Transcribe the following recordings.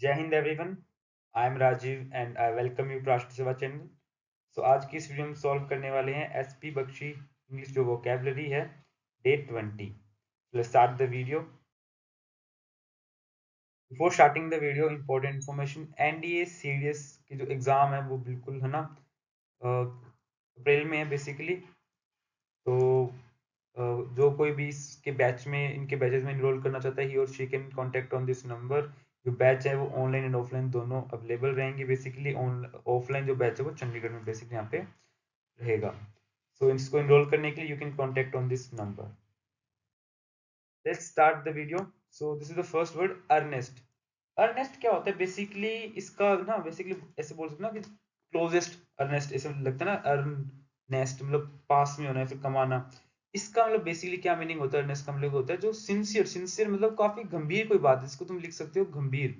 जय हिंद everyone. I am Rajiv and I welcome you to Rashtra Seva channel. सो आज की इस वीडियो में सॉल्व करने वाले हैं एसपी बख्शी इंग्लिश जो वोकैबुलरी है day 20। Let's start the video. Before starting the video important information, NDA CDS की जो एग्ज़ाम है वो बिल्कुल है ना अप्रैल में है बेसिकली। तो जो कोई भी इसके बैच में इनके बैचेस में इनरोल करना चाहता है ही और she can contact on this number. जो बैच है वो ऑनलाइन एंड ऑफलाइन दोनों अवेलेबल रहेंगे बेसिकली। ऑफलाइन जो बैच है वो चंडीगढ़ में बेसिकली यहाँ पे रहेगा। सो इसको इनरोल करने के लिए you can contact on this number. Let's start the video. So this is the first word earnest. Earnest क्या होता है बेसिकली? इसका ना बेसिकली ऐसे बोल सकते ना कि क्लोजेस्ट अर्नेस्ट, ऐसे लगता है ना अर्न नेस्ट मतलब पास में होना है फिर कमाना। इसका मतलब बेसिकली क्या मीनिंग होता है अर्नेस्ट का? मतलब होता है जो सिंसियर, सिंसियर मतलब काफी गंभीर कोई बात है इसको तुम लिख सकते हो गंभीर,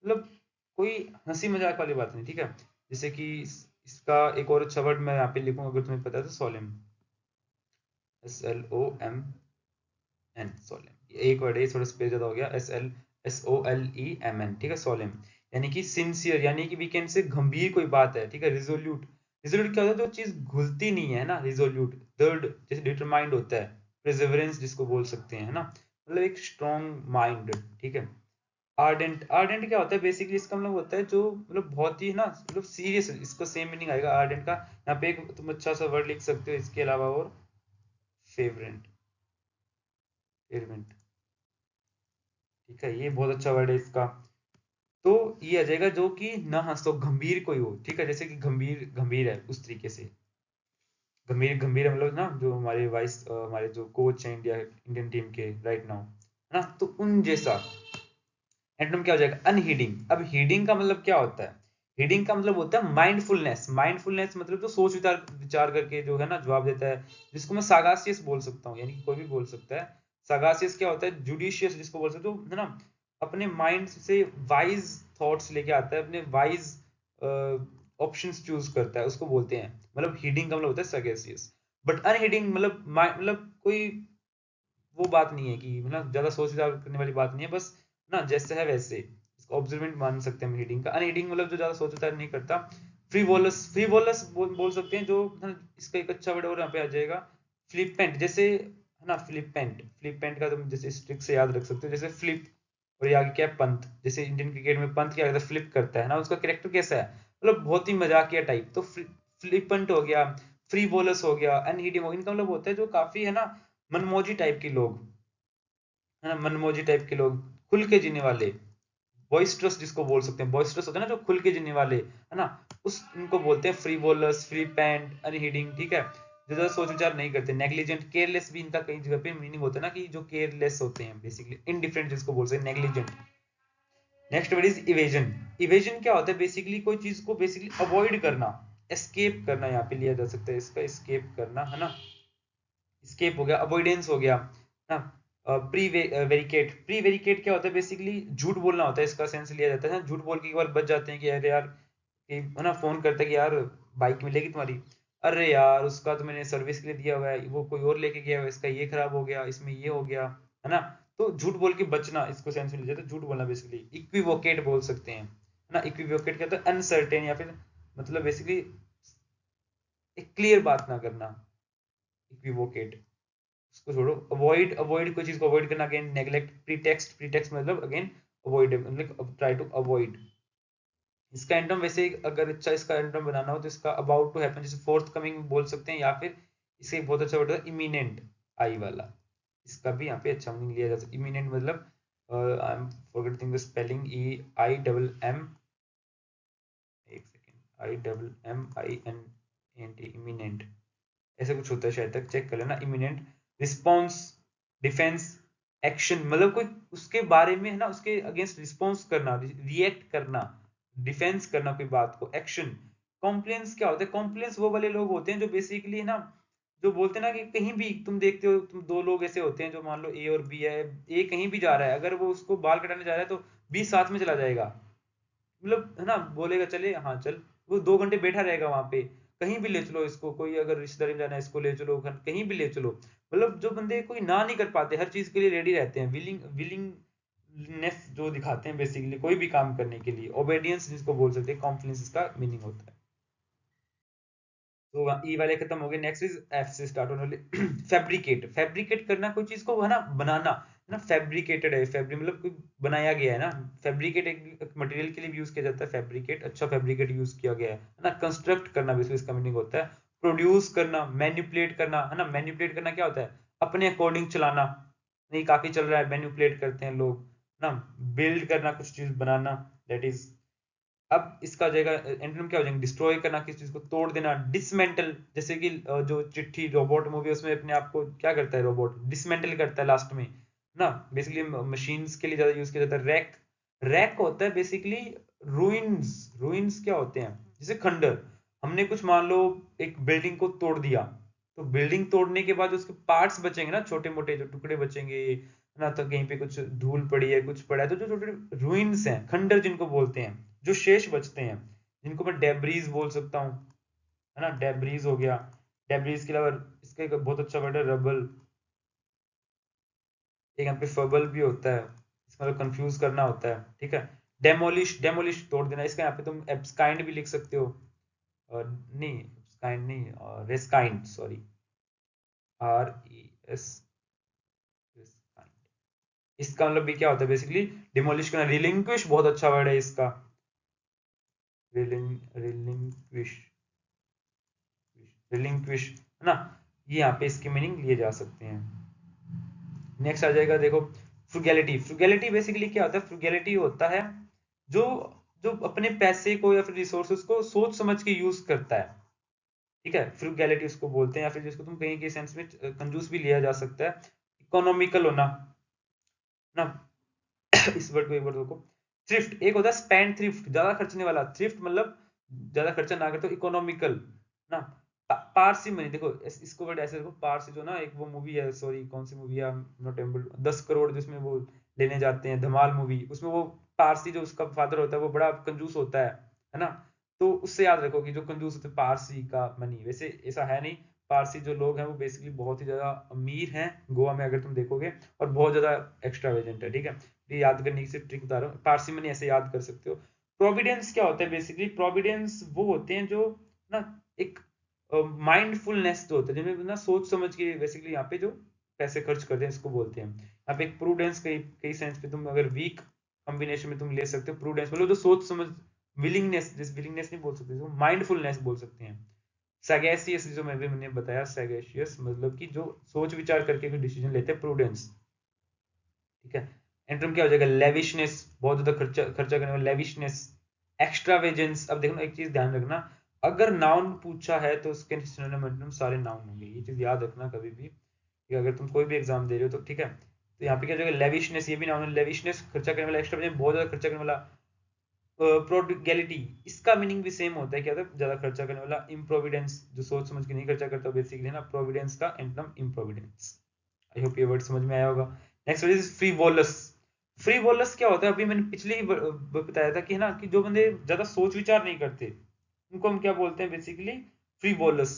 मतलब कोई हंसी मजाक वाली बात नहीं, ठीक है। जैसे कि इसका एक और अच्छा वर्ड मैं यहाँ पे लिखूंगा अगर तुम्हें पता है तो सोलेम, SLOMN, सोलेम। एक वर्ड है, थोड़ा स्पेस ज्यादा हो गया, SOLEMN, ठीक है, सोलेम। यानी कि सिंसियर, यानी कि वी कैन से गंभीर कोई बात है, ठीक है। रिजोल्यूट, रिजोल्यूट क्या होता है? जो चीज घुलती नहीं है ना, रिजोल्यूट। दृढ़ जैसे डिटरमाइंड होता है। प्रिजर्वेरेंस जिसको बोल सकते हैं, है ना, मतलब एक स्ट्रॉन्ग माइंड, ठीक है। आर्डेंट, आर्डेंट क्या होता है बेसिकली? इसका मतलब होता है जो मतलब बहुत ही ना मतलब सीरियस, इसको सेम मीनिंग आएगा आर्डेंट का। यहाँ पे एक तुम अच्छा सा वर्ड लिख सकते हो इसके अलावा, और फेवरेंट, फेवरेंट, ठीक है, ये बहुत अच्छा वर्ड है इसका। तो ये आ जाएगा जो कि ना हंसो, गंभीर कोई हो, ठीक है। जैसे कि गंभीर, गंभीर है उस तरीके से। गंभीर, गंभीर हम लोग ना जो हमारे हमारे जो कोच हैं इंडिया इंडियन टीम के राइट नाउ, है ना, तो उन जैसा। एंटोनिम क्या हो जाएगा? अनहीडिंग। अब हीडिंग का मतलब क्या होता है? हीडिंग का मतलब होता है माइंडफुलनेस। माइंडफुलनेस मतलब जो सोच विचार विचार करके जो है ना जवाब देता है, जिसको मैं सागासियस बोल सकता हूँ, यानी कि कोई भी बोल सकता है। सागासियस क्या होता है? जुडिशियस जिसको बोल सकते हो, है ना, अपने माइंड से वाइज थॉट्स लेके आता है, अपने वाइज ऑप्शंस चूज करता है, उसको बोलते हैं। मतलब हीडिंग का मतलब होता है सगेसियस। बट अनहीडिंग मतलब कोई वो बात नहीं है कि मतलब ज्यादा सोच विचार करने वाली बात नहीं है, बस ना जैसे है वैसे। इसको ऑब्जर्वेंट मान सकते हैं हम हीडिंग का। अनहीडिंग मतलब जो ज्यादा सोच विचार नहीं करता। फ्रीवोलस, फ्रीवोलस बोल सकते हैं जो ना, इसका एक अच्छा वर्ड और यहाँ पे आ जाएगा फ्लिपेंट, जैसे है ना, फ्लिपेंट। फ्लिपेंट का तुम जैसे स्ट्रिक से याद रख सकते हो, जैसे फ्लिप और ये आगे क्या है? पंत। जैसे इंडियन क्रिकेट में पंत क्या करता है? फ्लिप करता है ना, उसका कैरेक्टर कैसा है? मतलब बहुत ही मजाकिया टाइप। तो फ्लिपेंट हो गया, फ्रीवोलस हो गया, अनहीडिंग हो गया। इनका मतलब होता है जो काफी है ना मनमोजी टाइप के लोग, है ना, मनमोजी टाइप के लोग, खुल के जीने वाले। बॉइस्ट्रस जिसको बोल सकते हैं, बॉइस्ट्रस होता है ना जो खुल के जीने वाले, है ना, उस इनको बोलते हैं फ्रीवोलस, फ्री पैंट, अनहीडिंग, ठीक है। जो ज्यादा सोच विचार नहीं करते। नेग्लिजेंट, केयरलेस भी इनका कई जगह पे मीनिंग होता है ना कि जो केयरलेस होते हैं बेसिकली। इनडिफरेंट जिसको बोल सकते हैं, negligent. Next word is evasion. Evasion क्या होता है बेसिकली? कोई चीज को बेसिकली अवॉइड करना, एस्केप करना, यहाँ पे लिया जा सकता है इसका, एस्केप करना, है ना। स्केप हो गया, अवॉइडेंस हो गया ना। प्री वेरिकेट, प्री वेरिकेट क्या होता है बेसिकली? झूठ बोलना होता है, इसका सेंस लिया जाता है ना। झूठ बोल के एक बार बच जाते हैं कि अरे यार, कि है ना, फोन करते हैं कि यार बाइक मिलेगी तुम्हारी, अरे यार उसका तो मैंने सर्विस के लिए दिया हुआ है, वो कोई और लेके गया हुआ है, इसका ये खराब हो गया, इसमें ये हो गया, है ना। तो झूठ बोल के बचना, इसको सेंस में लिया जाता है झूठ बोलना बेसिकली। इक्विवोकेट बोल सकते हैं, है ना। इक्विवोकेट कहता है अनसर्टेन, या फिर मतलब बेसिकली एक क्लियर बात ना करना, इक्विवोकेट। उसको छोड़ो। अवॉइड, अवॉइड कोई चीज को अवॉइड करना, अगेन नेग्लेक्ट। प्रीटेक्स्ट, प्रीटेक्स्ट मतलब अगेन अवॉइड, मतलब ट्राई टू अवॉइड। इसका एंटोम वैसे अगर अच्छा इसका एंटोम बनाना हो तो इसका अबाउट टू हैपन, जैसे फोर्थ कमिंग बोल सकते हैं, या फिर इसे बहुत अच्छा वर्ड है इमिनेंट, आई वाला। इसका भी यहाँ पे अच्छा मीनिंग लिया जा सकता है। इमिनेंट मतलब I am forgetting the spelling, EIMM, एक सेकेंड, IMMINENT, इमिनेंट, ऐसे कुछ होता है शायद, तक चेक कर लेना। इमिनेंट, रिस्पॉन्स, डिफेंस, एक्शन, मतलब कोई उसके बारे में है ना, उसके अगेंस्ट रिस्पॉन्स करना, रिएक्ट करना, डिफेंस करना कोई बात को, एक्शन। कॉम्प्लेंस क्या होता है? कॉम्प्लेंस वो वाले लोग होते हैं जो बेसिकली है ना, जो बोलते हैं ना कि कहीं भी तुम देखते हो, तुम दो लोग ऐसे होते हैं जो मान लो ए और बी है, ए कहीं भी जा रहा है, अगर वो उसको बाल कटाने जा रहा है तो बी साथ में चला जाएगा, मतलब है ना, बोलेगा चले हाँ चल, वो 2 घंटे बैठा रहेगा वहां पे। कहीं भी ले चलो इसको, कोई अगर रिश्तेदारी में जाना है इसको ले चलो, कहीं भी ले चलो। मतलब जो बंदे कोई ना नहीं कर पाते, हर चीज के लिए रेडी रहते हैं, विलिंग, विलिंग नेस जो दिखाते हैं बेसिकली कोई भी काम करने के लिए, ओबेडियंस जिसको बोल सकते हैं, कॉन्फिडेंस इसका मीनिंग होता है। तो ई वाले खत्म हो गए। नेक्स्ट इज एफ से स्टार्ट होने वाले फैब्रिकेट। फैब्रिकेट करना कोई चीज को है ना, बनाना है ना, फैब्रिकेटेड है, फैब्रिक मतलब कोई बनाया गया है ना। फैब्रिकेट एक मटेरियल के लिए यूज किया जाता है, फैब्रिकेट अच्छा फैब्रिकेट यूज किया गया है ना। कंस्ट्रक्ट करना बेसिकली इसका मीनिंग होता है। प्रोड्यूस करना, मैनिपुलेट करना है ना। मैनिपुलेट करना क्या होता है, अपने अकॉर्डिंग चलाना, नहीं काफी चल रहा है मैनिपुलेट करते हैं लोग ना। बिल्ड करना, कुछ चीज बनाना, दैट इज। अब इसका हो जाएगा एंटोनिम क्या हो जाएगा, डिस्ट्रॉय करना, किसी चीज को तोड़ देना, डिसमेंटल। जैसे कि जो चिट्ठी रोबोट मूवी है उसमें अपने आप को क्या करता है रोबोट, डिसमेंटल करता है लास्ट में ना। बेसिकली मशीन्स के लिए ज्यादा यूज किया जाता है। रैक, रैक होता है बेसिकली रूइंस। रूइंस क्या होते हैं, जैसे खंडर। हमने कुछ मान लो एक बिल्डिंग को तोड़ दिया, तो बिल्डिंग तोड़ने के बाद उसके पार्ट्स बचेंगे ना, छोटे मोटे जो टुकड़े बचेंगे ना। तो कहीं पे कुछ धूल पड़ी है, कुछ पड़ा है, तो जो छोटे रूइंस हैं, खंडर जिनको बोलते हैं, जो शेष बचते हैं, जिनको मैं डेब्रीज बोल सकता हूँ, है ना। डेब्रीज हो गया। डेब्रीज के अलावा इसका एक बहुत अच्छा वर्ड है रबल। एक यहाँ पे फबल भी होता है, इसका मतलब कंफ्यूज करना होता है, ठीक है। डेमोलिश, डेमोलिश तोड़ देना। इसका यहाँ पे तुम एब्सकाइंड भी लिख सकते हो, और नहीं एब्सकाइंड नहीं, रेस्काइंड, सॉरी, आर ई एस, इसका मतलब भी क्या होता है बेसिकली, डिमोलिश करना। रिलिंक्विश बहुत अच्छा वर्ड है इसका, रिलिंक्विश, रिलिंक्विश है ना। ये यहाँ पे इसके मीनिंग लिए जा सकते हैं। नेक्स्ट आ जाएगा देखो, फ्रुगैलिटी। फ्रुगैलिटी बेसिकली क्या होता है, फ्रुगैलिटी होता है जो जो अपने पैसे को या फिर रिसोर्सेज को सोच समझ के यूज करता है, ठीक है। फ्रुगैलिटी उसको बोलते हैं, या फिर जिसको तुम कहीं के सेंस में कंजूस भी लिया जा सकता है। इकोनॉमिकल होना ना। इस वर्ड को एक बार देखो। थ्रिफ्ट एक होता है, स्पेंड थ्रिफ्ट, ज्यादा खर्चने वाला। थ्रिफ्ट मतलब ज्यादा खर्चा ना करते, इकोनॉमिकल ना। पारसी मनी देखो, इसको वर्ड ऐसे देखो, पारसी जो ना, एक वो मूवी है, सॉरी कौन सी मूवी है, नॉट एबल, 10 करोड़, जिसमें वो लेने जाते हैं, धमाल मूवी, उसमें वो पारसी जो उसका फादर होता है वो बड़ा कंजूस होता है ना। तो उससे याद रखो कि जो कंजूस होते हैं पारसी का मनी, वैसे ऐसा है नहीं। पारसी जो लोग हैं वो बेसिकली बहुत ही ज्यादा अमीर हैं गोवा में, अगर तुम देखोगे, और बहुत ज्यादा एक्स्ट्रावेजेंट है, ठीक है। ये याद करने की ट्रिक बता रहा हूँ, पारसी मनी ऐसे याद कर सकते हो। प्रोविडेंस क्या होता है बेसिकली, प्रोविडेंस वो होते हैं जो ना एक माइंडफुलनेस जो होता है, जिनमें ना सोच समझ के बेसिकली यहाँ पे जो पैसे खर्च करते हैं इसको बोलते हैं। यहाँ पे एक प्रूडेंस, कई कई सेंस पे तुम अगर वीक कॉम्बिनेशन में तुम ले सकते हो। प्रूडेंस मतलब जो सोच समझ, विलिंगनेस, जिस विलिंगनेस नहीं बोल सकते, माइंडफुलनेस बोल सकते हैं। सैगेसियस जो मैंने बताया, सैगेशियस मतलब कि जो सोच विचार करके कोई डिसीजन लेते हैं, प्रूडेंस, ठीक है। एंटरम क्या हो जाएगा, लेविशनेस, बहुत ज्यादा खर्चा खर्चा करने वाला, लेविशनेस। एक्स्ट्रावेजेंस, अब देखो एक चीज ध्यान रखना, अगर नाउन पूछा है तो उसके सिनोनिम एंटोनिम सारे नाउन होंगे, ये चीज याद रखना कभी भी, कि अगर तुम कोई भी एग्जाम दे रहे हो तो, ठीक है। तो यहाँ पे क्या हो जाएगा, लेविशनेस, ये भी नाउन है, लेविशनेस खर्चा करने वाला, एक्स्ट्रावेजेंस बहुत ज्यादा खर्चा करने वाला। प्रोडिगैलिटी, इसका मीनिंग भी सेम होता है, क्या होता है, ज्यादा खर्चा करने वाला। इम्प्रोविडेंस, जो सोच समझ के नहीं खर्चा करता बेसिकली ना, प्रोविडेंस का एंटोनिम इम्प्रोविडेंस। आई होप ये वर्ड समझ में आया होगा। Next word is frivolous. Frivolous क्या होता है, अभी मैंने पिछले ही बताया था कि है ना, कि जो बंदे ज्यादा सोच विचार नहीं करते उनको हम क्या बोलते हैं बेसिकली, फ्रीवोलस।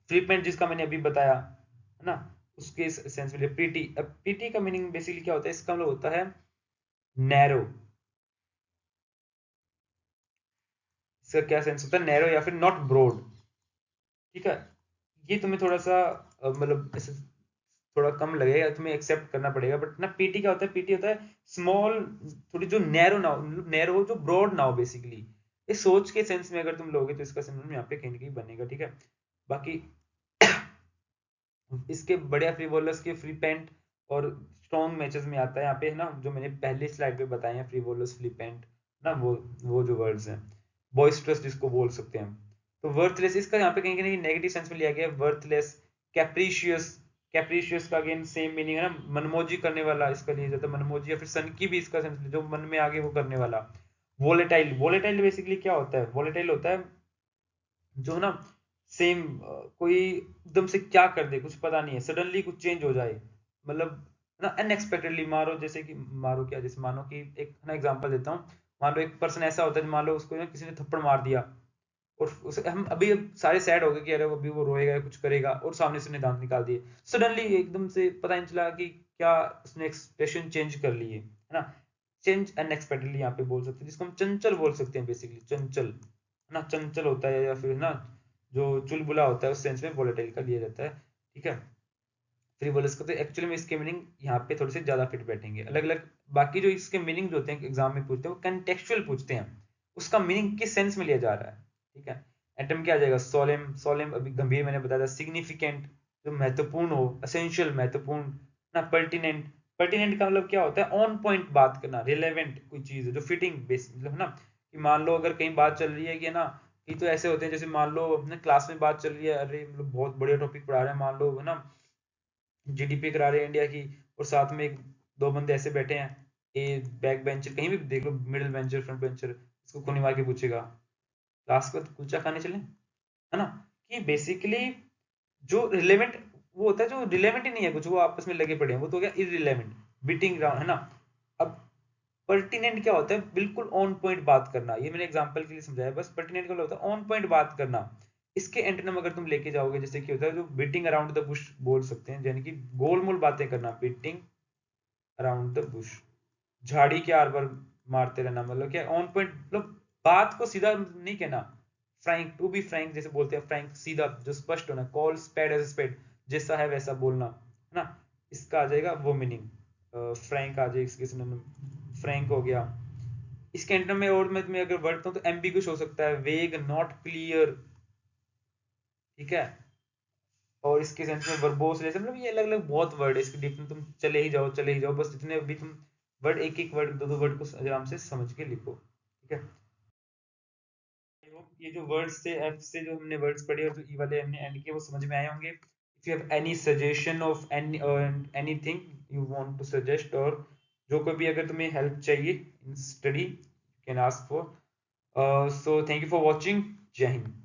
फ्लिपेंट जिसका मैंने अभी बताया है ना, उसके सेंस में पीटी। अब पीटी का मीनिंग बेसिकली क्या होता है, इसका मतलब होता है नैरो। इसका क्या सेंस होता है, नैरो या फिर नॉट ब्रॉड, ठीक है। ये तुम्हें थोड़ा सा मतलब ऐसे थोड़ा कम लगेगा, तुम्हें एक्सेप्ट करना पड़ेगा, बट ना पीटी क्या होता है, पीटी होता है स्मॉल, थोड़ी जो नैरो ना हो, नैरो जो ब्रॉड ना हो बेसिकली। इस सोच के सेंस में अगर तुम लोगे तो इसका सिनोनिम यहाँ पे कहीं ना कहीं बनेगा, ठीक है। बाकी इसके बढ़िया फ्री बॉलर्स के फ्री पेंट और स्ट्रॉन्ग मैचेस में आता है यहाँ पे, है ना, जो मैंने पहले स्लाइड पे बताए हैं, फ्री बॉलर्स, फ्री पेंट ना, वो जो वर्ड्स हैं। बॉइस्ट्रस जिसको बोल सकते हैं। तो वर्थलेस, इसका यहाँ पे कहीं कहीं नेगेटिव सेंस में लिया गया है, वर्थलेस। कैप्रीशियस, कैप्रीशियस का अगेन सेम मीनिंग है ना, मनमोजी करने वाला इसका लिया जाता है, मनमोजी, या फिर सन की भी इसका सेंस, जो मन में आगे वो करने वाला। वोलेटाइल, वोलेटाइल बेसिकली क्या होता है, वोलेटाइल होता है जो ना सेम, कोई एकदम से क्या कर दे, कुछ पता नहीं है, सडनली कुछ चेंज हो जाए, मतलब ना अनएक्सपेक्टेडली। मारो जैसे कि, मारो क्या, जैसे मानो कि एक ना एग्जांपल देता हूँ। मान लो एक पर्सन ऐसा होता है, मान लो उसको ना किसी ने थप्पड़ मार दिया, और उसे हम अभी अब सारे सैड हो गए कि अरे अभी वो रोएगा कुछ करेगा, और सामने से उसने दांत निकाल दिए, सडनली एकदम से पता नहीं चला कि क्या उसने एक्सप्रेशन चेंज कर लिए, है है ना। चेंज अनएक्सपेक्टेडली यहाँ पे बोल सकते हैं, जिसको हम चंचल बोल सकते हैं, बेसिकली चंचल, है ना, चंचल होता है, या फिर ना जो चुलबुला होता है उस सेंस में वोलेटाइल का लिया जाता है, ठीक है। फ्रीवोलस का तो एक्चुअली में इसके मीनिंग यहाँ पे थोड़े से ज्यादा फिट बैठेंगे, अलग अलग बाकी जो इसके मीनिंग जो होते हैं एग्जाम में पूछते हैं वो कंटेक्चुअल पूछते हैं, उसका मीनिंग किस सेंस में लिया जा रहा है, ठीक है। एटम क्या आ जाएगा, सोलेम, सोलेम अभी गंभीर मैंने बताया था, सिग्निफिकेंट जो महत्वपूर्ण हो, असेंशियल महत्वपूर्ण ना, पर्टिनेंट, पर्टिनेंट का मतलब क्या होता है, ऑन पॉइंट बात करना, रिलेवेंट कोई चीज है जो फिटिंग बेस मतलब ना, कि मान लो अगर कहीं बात चल रही है कि ना, कि तो ऐसे होते हैं जैसे मान लो अपने क्लास में बात चल रही है, अरे मतलब बहुत बढ़िया टॉपिक पढ़ा रहे हैं मान लो, है ना, जीडीपी करा रहे हैं इंडिया की, और साथ में एक दो बंदे ऐसे बैठे हैं, ए बैक बेंचर कहीं भी देख लो, मिडिल बेंचर फ्रंट बेंचर, इसको खूनी मार के पूछेगा क्लास को कुलचा खाने चले, है ना। कि बेसिकली जो रिलेवेंट वो होता है, जो रिलेवेंट ही नहीं है कुछ, वो आपस में लगे पड़े हैं, वो तो हो गया इररिलेवेंट, बीटिंग ग्राउंड, है ना। अब पर्टिनेंट क्या होता है, बिल्कुल ऑन पॉइंट बात करना, ये मैंने एग्जांपल के लिए समझाया बस। पर्टिनेंट का होता है ऑन पॉइंट बात करना, इसके एंटोनिम अगर तुम लेके जाओगे, जैसे कि होता है जो बीटिंग अराउंड द बुश बोल सकते हैं, यानी कि गोलमोल बातें करना, बीटिंग अराउंड द बुश, झाड़ी के आर पार मारते रहना, मतलब क्या ऑन पॉइंट, मतलब बात को सीधा नहीं कहना, फ्रैंक, टू बी फ्रैंक जैसे बोलते हैं, फ्रैंक सीधा जो स्पष्ट होना, कॉल स्पेड एज स्पेड, जैसा है वैसा बोलना, है ना, इसका आ जाएगा वो मीनिंग, फ्रैंक आ जाएगा इसके सिनोनिम, फ्रैंक हो गया। इसके एंटर में और मैं अगर वर्ड तो एम्बिगुअस हो सकता है, वेग, नॉट क्लियर, ठीक है। और इसके सेंस में वर्बोस, जैसे मतलब ये अलग अलग बहुत वर्ड है, इसकी डिफरेंस तुम चले ही जाओ चले ही जाओ, बस इतने अभी तुम वर्ड, एक एक वर्ड, दो दो वर्ड को आराम से समझ के लिखो, ठीक है। आई होप ये जो वर्ड्स थे, एफ से जो हमने वर्ड्स पढ़े और जो ई वाले हमने एंड किए वो समझ में आए होंगे। If you have any suggestion of any anything you want to suggest, और जो कोई भी अगर तुम्हें हेल्प चाहिए in study, you can ask for. So thank you for watching, Jai Hind.